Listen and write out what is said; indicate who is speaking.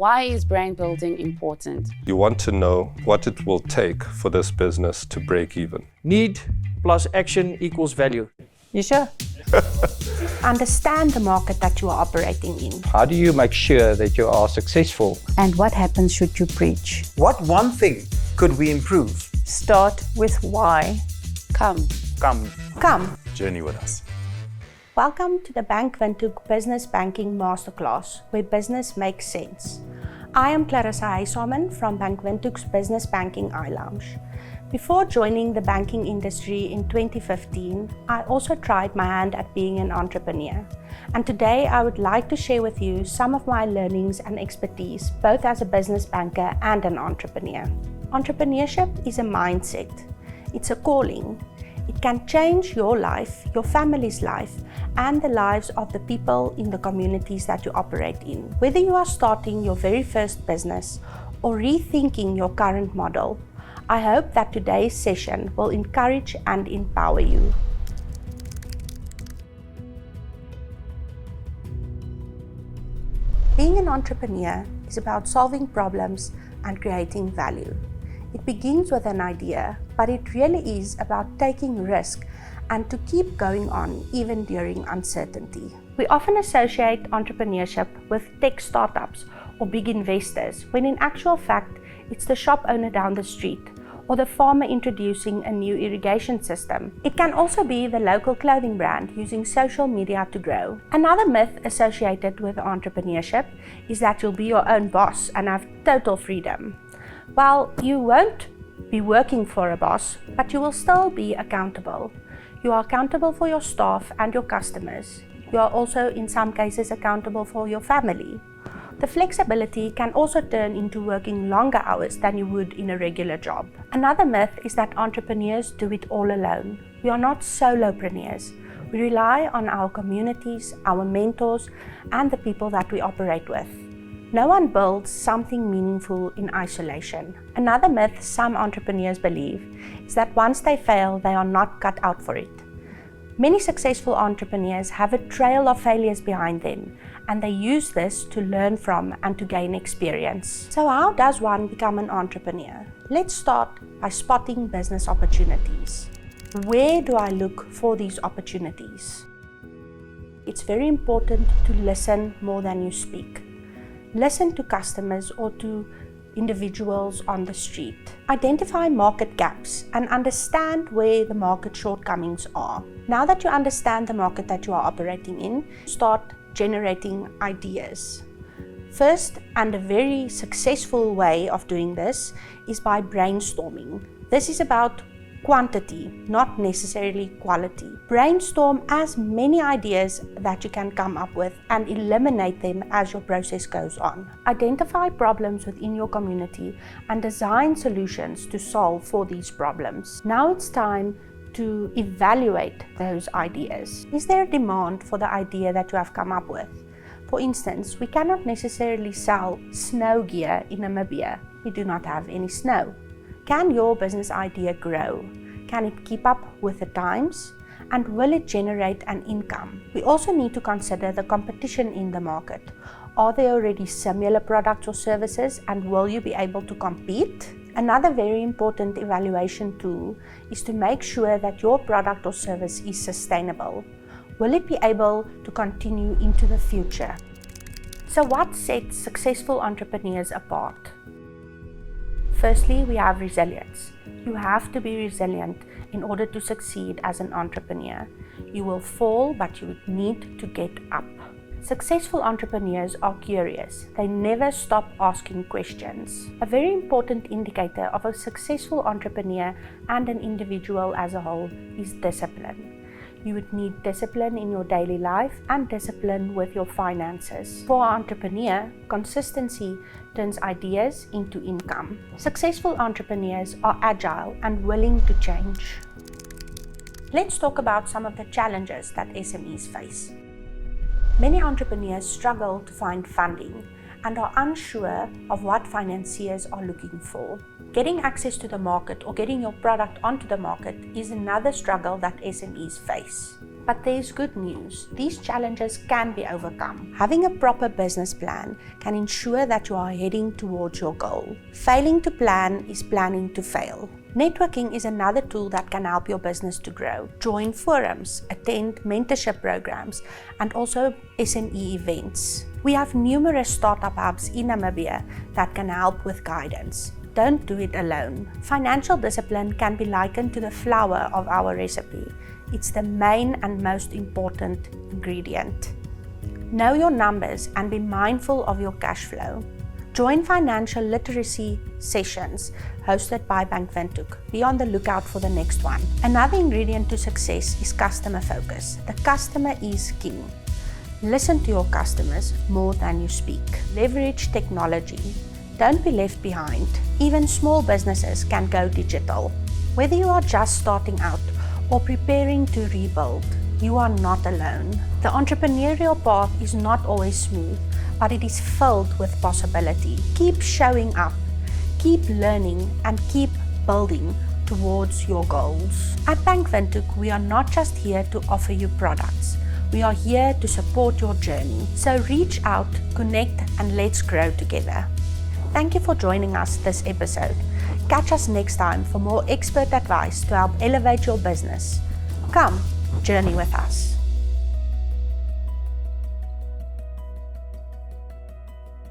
Speaker 1: Why is brand building important?
Speaker 2: You want to know what it will take for this business to break even.
Speaker 3: Need plus action equals value.
Speaker 4: You sure? Understand the market that you are operating in.
Speaker 3: How do you make sure that you are successful?
Speaker 4: And what happens should you preach?
Speaker 5: What one thing could we improve?
Speaker 4: Start with why.
Speaker 1: Come.
Speaker 5: Journey with us.
Speaker 4: Welcome to the Windhoek Business Banking Masterclass, where business makes sense. I am Clarissa Huysman from Windhoek's Business Banking iLounge. Before joining the banking industry in 2015, I also tried my hand at being an entrepreneur. And today I would like to share with you some of my learnings and expertise, both as a business banker and an entrepreneur. Entrepreneurship is a mindset. It's a calling. It can change your life, your family's life, and the lives of the people in the communities that you operate in. Whether you are starting your very first business or rethinking your current model, I hope that today's session will encourage and empower you. Being an entrepreneur is about solving problems and creating value. It begins with an idea, but it really is about taking risk and to keep going on even during uncertainty. We often associate entrepreneurship with tech startups or big investors, when in actual fact, it's the shop owner down the street or the farmer introducing a new irrigation system. It can also be the local clothing brand using social media to grow. Another myth associated with entrepreneurship is that you'll be your own boss and have total freedom. Well, you won't be working for a boss, but you will still be accountable. You are accountable for your staff and your customers. You are also, in some cases, accountable for your family. The flexibility can also turn into working longer hours than you would in a regular job. Another myth is that entrepreneurs do it all alone. We are not solopreneurs. We rely on our communities, our mentors, and the people that we operate with. No one builds something meaningful in isolation. Another myth some entrepreneurs believe is that once they fail, they are not cut out for it. Many successful entrepreneurs have a trail of failures behind them, and they use this to learn from and to gain experience. So how does one become an entrepreneur? Let's start by spotting business opportunities. Where do I look for these opportunities? It's very important to listen more than you speak. Listen to customers or to individuals on the street. Identify market gaps and understand where the market shortcomings are. Now that you understand the market that you are operating in, start generating ideas. First, and a very successful way of doing this is by brainstorming. This is about quantity, not necessarily quality. Brainstorm as many ideas that you can come up with and eliminate them as your process goes on. Identify problems within your community and design solutions to solve for these problems. Now it's time to evaluate those ideas. Is there a demand for the idea that you have come up with? For instance, we cannot necessarily sell snow gear in Namibia. We do not have any snow. Can your business idea grow? Can it keep up with the times? And will it generate an income? We also need to consider the competition in the market. Are there already similar products or services, and will you be able to compete? Another very important evaluation tool is to make sure that your product or service is sustainable. Will it be able to continue into the future? So what sets successful entrepreneurs apart? Firstly, we have resilience. You have to be resilient in order to succeed as an entrepreneur. You will fall, but you need to get up. Successful entrepreneurs are curious. They never stop asking questions. A very important indicator of a successful entrepreneur and an individual as a whole is discipline. You would need discipline in your daily life and discipline with your finances. For an entrepreneur, consistency turns ideas into income. Successful entrepreneurs are agile and willing to change. Let's talk about some of the challenges that SMEs face. Many entrepreneurs struggle to find funding and are unsure of what financiers are looking for. Getting access to the market or getting your product onto the market is another struggle that SMEs face. But there's good news. These challenges can be overcome. Having a proper business plan can ensure that you are heading towards your goal. Failing to plan is planning to fail. Networking is another tool that can help your business to grow. Join forums, attend mentorship programs, and also SME events. We have numerous startup hubs in Namibia that can help with guidance. Don't do it alone. Financial discipline can be likened to the flour of our recipe. It's the main and most important ingredient. Know your numbers and be mindful of your cash flow. Join financial literacy sessions hosted by Bank Windhoek. Be on the lookout for the next one. Another ingredient to success is customer focus. The customer is king. Listen to your customers more than you speak. Leverage technology. Don't be left behind. Even small businesses can go digital. Whether you are just starting out or preparing to rebuild, you are not alone. The entrepreneurial path is not always smooth, but it is filled with possibility. Keep showing up, keep learning, and keep building towards your goals. At Bank Windhoek, we are not just here to offer you products. We are here to support your journey. So reach out, connect, and let's grow together. Thank you for joining us this episode. Catch us next time for more expert advice to help elevate your business. Come, journey with us.